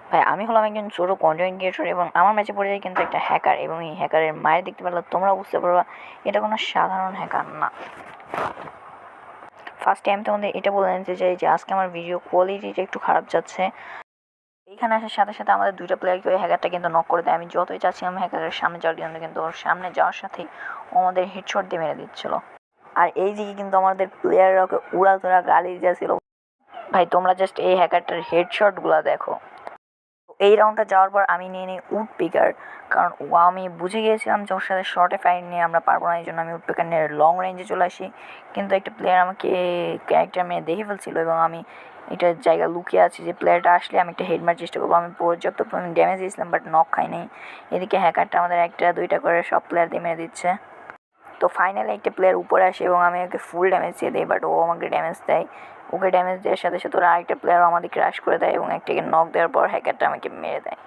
ভাই আমি হলাম একজন ছোটো কন্টেন্ট ক্রিয়েটর এবং আমার ম্যাচে পড়ে যায় কিন্তু একটা হ্যাকার, এবং এই হ্যাকারের মায়ের দেখতে পারলে তোমরা বুঝতে পারবা এটা কোনো সাধারণ হ্যাকার না। ফার্স্টে আমি তোমাদের এটা বলে নিতে চাই যে আজকে আমার ভিডিও কোয়ালিটিটা একটু খারাপ যাচ্ছে। এইখানে আসার সাথে সাথে আমাদের দুইটা প্লেয়ারকে ওই হ্যাকারটা কিন্তু নক করে দেয়। আমি যতই চাচ্ছিলাম হ্যাকারের সামনে যাওয়ার জন্য, কিন্তু ওর সামনে যাওয়ার সাথেই ও আমাদের হেডশট দিয়ে মেরে দিচ্ছিল। আর এই দিকে কিন্তু আমাদের প্লেয়াররা ওকে উড়াধুরা গালি দিয়েছিল। ভাই তোমরা জাস্ট এই হ্যাকারটার হেডশটগুলো দেখো। এই রাউন্ডটা যাওয়ার পর আমি নিয়ে নিই উড পিকার, কারণ আমি বুঝে গিয়েছিলাম যে ওর সাথে শর্টে ফাইট নিয়ে আমরা পারবো না, এই জন্য আমি উড পিকার নিয়ে লং রেঞ্জে চলে আসি। কিন্তু একটা প্লেয়ার আমাকে ক্যারেক্টার মেয়ে দেখে ফেলছিল এবং আমি এটা জায়গা লুকিয়ে আছি যে প্লেয়ারটা আসলে আমি একটা হেড মারার চেষ্টা করবো। আমি পর্যাপ্ত পরিমাণ ড্যামেজ দিয়েছিলাম বাট নক খাই নাই। এদিকে হ্যাকারটা আমাদের একটা দুইটা করে সব প্লেয়ার দিয়ে মেরে দিচ্ছে। তো ফাইনালি একটা প্লেয়ার উপরে আসে এবং আমি ওকে ফুল ড্যামেজ দিয়ে দিই, বাট ও আমাকে ড্যামেজ দেয়। ওকে ড্যামেজ দেওয়ার সাথে সাথে ওরা আরেকটা প্লেয়ারও আমাদের ক্রাশ করে দেয় এবং একটাকে নক দেওয়ার পর হ্যাকারটা আমাকে মেরে দেয়।